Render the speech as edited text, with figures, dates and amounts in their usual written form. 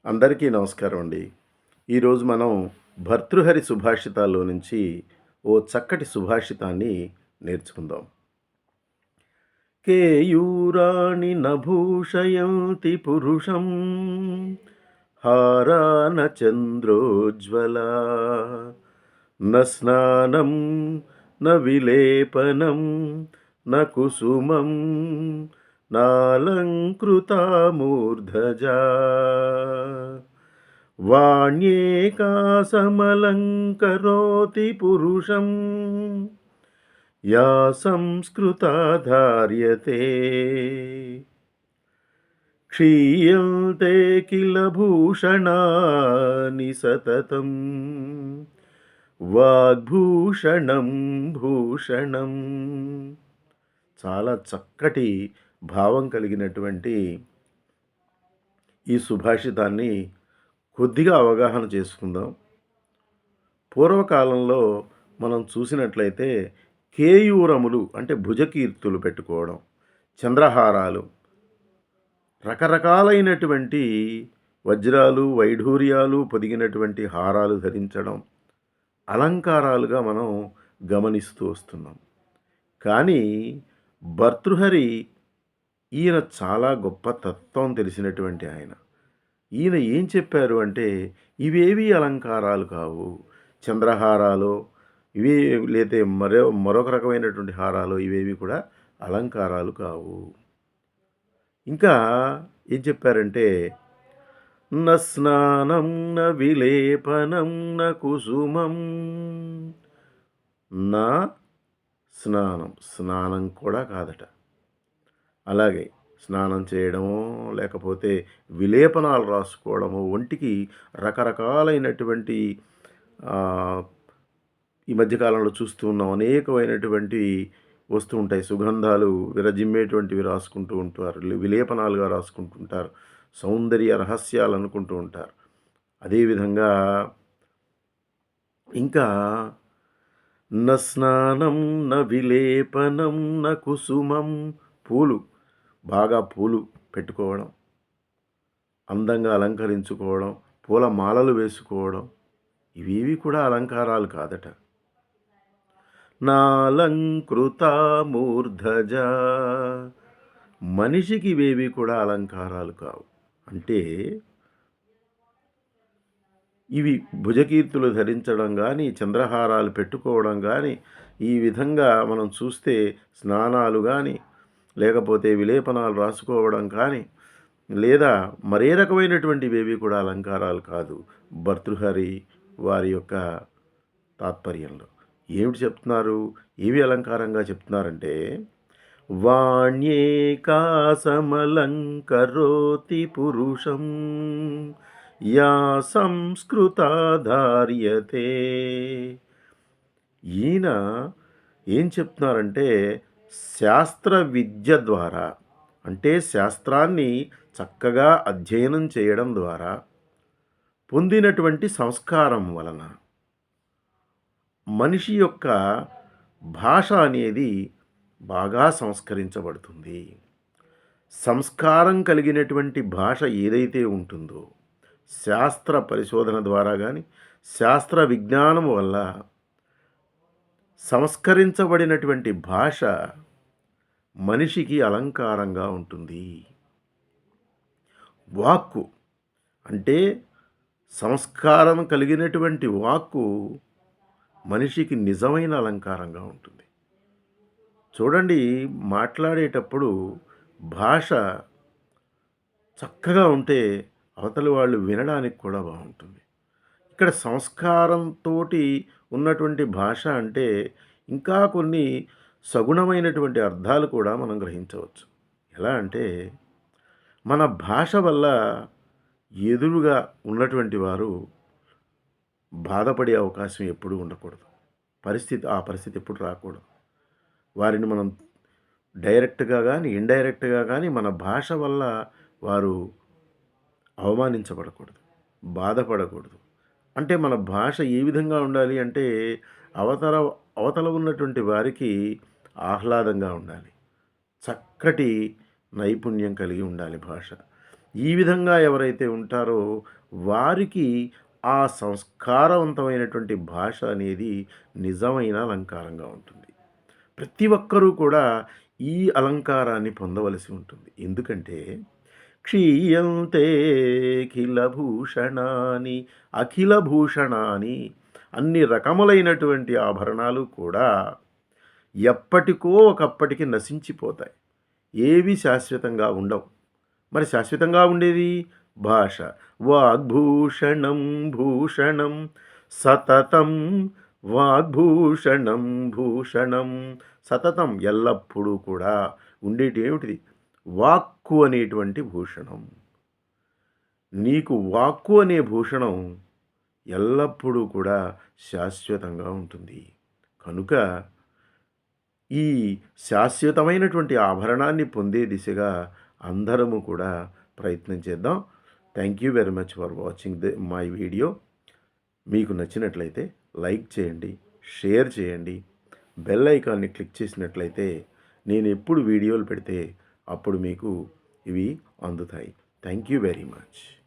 అందరికీ నమస్కారం అండి. ఈరోజు మనం భర్తృహరి సుభాషితాల్లో నుంచి ఓ చక్కటి సుభాషితాన్ని నేర్చుకుందాం. కేయూరాణి నభూషయంతి పురుషం హారా న చంద్రోజ్వలా న స్నానం న విలేపనం న కుసుమం నాలంకృతా మూర్ధజా వాణ్యేకా సమలంకరోతి పురుషం యా సంస్కృతా ధార్యతే క్షీయంతే కిల భూషణాని సతతం వాగ్భూషణం భూషణం. చాలా చక్కటి భావం కలిగినటువంటి ఈ సుభాషితాన్ని కొద్దిగా అవగాహన చేసుకుందాం. పూర్వకాలంలో మనం చూసినట్లయితే కేయూరములు అంటే భుజకీర్తులు పెట్టుకోవడం, చంద్రహారాలు, రకరకాలైనటువంటి వజ్రాలు వైఢూర్యాలు పొదిగినటువంటి హారాలు ధరించడం అలంకారాలుగా మనం గమనిస్తూ వస్తున్నాం. కానీ భర్తృహరి ఈయన చాలా గొప్ప తత్వం తెలిసినటువంటి ఆయన. ఈయన ఏం చెప్పారు అంటే ఇవేవి అలంకారాలు కావు. చంద్రహారాలు ఇవి లేతే మరొక రకమైనటువంటి హారాలు ఇవేవి కూడా అలంకారాలు కావు. ఇంకా ఏం చెప్పారంటే న స్నానం న విలేపనం న కుసుమం. నా స్నానం కూడా కాదట. అలాగే స్నానం చేయడము లేకపోతే విలేపనాలు రాసుకోవడము, ఒంటికి రకరకాలైనటువంటి ఈ మధ్యకాలంలో చూస్తూ ఉన్నాం అనేకమైనటువంటి వస్తూ ఉంటాయి. సుగంధాలు విరజిమ్మేటువంటివి రాసుకుంటూ ఉంటారు, విలేపనాలుగా రాసుకుంటుంటారు, సౌందర్య రహస్యాలు అనుకుంటూ ఉంటారు. అదేవిధంగా ఇంకా న స్నానం న విలేపనం న కుసుమం. బాగా పూలు పెట్టుకోవడం, అందంగా అలంకరించుకోవడం, పూల మాలలు వేసుకోవడం ఇవేవి కూడా అలంకారాలు కాదట. నాలంకృత మూర్ధజ. మనిషికి ఇవేవి కూడా అలంకారాలు కావు. అంటే ఇవి భుజకీర్తులు ధరించడం కానీ, చంద్రహారాలు పెట్టుకోవడం కానీ, ఈ విధంగా మనం చూస్తే స్నానాలు కానీ లేకపోతే విలేపనాలు రాసుకోవడం కానీ లేదా మరే రకమైనటువంటివేవి కూడా అలంకారాలు కాదు. భర్తృహరి వారి యొక్క తాత్పర్యంలో ఏమిటి చెప్తున్నారు, ఏవి అలంకారంగా చెప్తున్నారంటే వాణ్యేకా సమలంకరోతి పురుషం యా సంస్కృతా ధార్యతే. ఈయన ఏం చెప్తున్నారంటే శాస్త్ర విద్య ద్వారా, అంటే శాస్త్రాన్ని చక్కగా అధ్యయనం చేయడం ద్వారా పొందినటువంటి సంస్కారం వలన మనిషి యొక్క భాష అనేది బాగా సంస్కరించబడుతుంది. సంస్కారం కలిగినటువంటి భాష ఏదైతే ఉంటుందో శాస్త్ర పరిశోధన ద్వారా కానీ శాస్త్ర విజ్ఞానం వల్ల సంస్కరించబడినటువంటి భాష మనిషికి అలంకారంగా ఉంటుంది. వాక్కు అంటే సంస్కారం కలిగినటువంటి వాక్కు మనిషికి నిజమైన అలంకారంగా ఉంటుంది. చూడండి, మాట్లాడేటప్పుడు భాష చక్కగా ఉంటే అవతలి వాళ్ళు వినడానికి కూడా బాగుంటుంది. ఇక్కడ సంస్కారంతో ఉన్నటువంటి భాష అంటే ఇంకా కొన్ని సగుణమైనటువంటి అర్థాలు కూడా మనం గ్రహించవచ్చు. ఎలా అంటే మన భాష వల్ల ఎదురుగా ఉన్నటువంటి వారు బాధపడే అవకాశం ఎప్పుడూ ఉండకూడదు. ఆ పరిస్థితి ఎప్పుడు రాకూడదు. వారిని మనం డైరెక్ట్గా కానీ ఇండైరెక్ట్గా కానీ మన భాష వల్ల వారు అవమానించబడకూడదు, బాధపడకూడదు. అంటే మన భాష ఏ విధంగా ఉండాలి అంటే అవతల ఉన్నటువంటి వారికి ఆహ్లాదంగా ఉండాలి, చక్కటి నైపుణ్యం కలిగి ఉండాలి భాష. ఈ విధంగా ఎవరైతే ఉంటారో వారికి ఆ సంస్కారవంతమైనటువంటి భాష అనేది నిజమైన అలంకారంగా ఉంటుంది. ప్రతి ఒక్కరూ కూడా ఈ అలంకారాన్ని పొందవలసి ఉంటుంది. ఎందుకంటే క్షీయంతే కిలభూషణాని, అఖిల భూషణాని, అన్ని రకములైనటువంటి ఆభరణాలు కూడా ఎప్పటికో ఒకప్పటికి నశించిపోతాయి. ఏవి శాశ్వతంగా ఉండవు. మరి శాశ్వతంగా ఉండేది భాష. వాగ్భూషణం భూషణం సతతం, వాగ్భూషణం భూషణం సతతం, ఎల్లప్పుడూ కూడా ఉండేటి ఏమిటిది? వాక్కు అనేటువంటి భూషణం. నీకు వాక్కు అనే భూషణం ఎల్లప్పుడూ కూడా శాశ్వతంగా ఉంటుంది. కనుక ఈ శాశ్వతమైనటువంటి ఆభరణాన్ని పొందే దిశగా అందరము కూడా ప్రయత్నం చేద్దాం. Thank you very much for watching my video. మీకు నచ్చినట్లయితే లైక్ చేయండి, షేర్ చేయండి, బెల్ ఐకాన్ని క్లిక్ చేసినట్లయితే నేను ఎప్పుడు వీడియోలు పెడితే అప్పుడు మీకు ఇవి అందుతాయి. Thank you very much.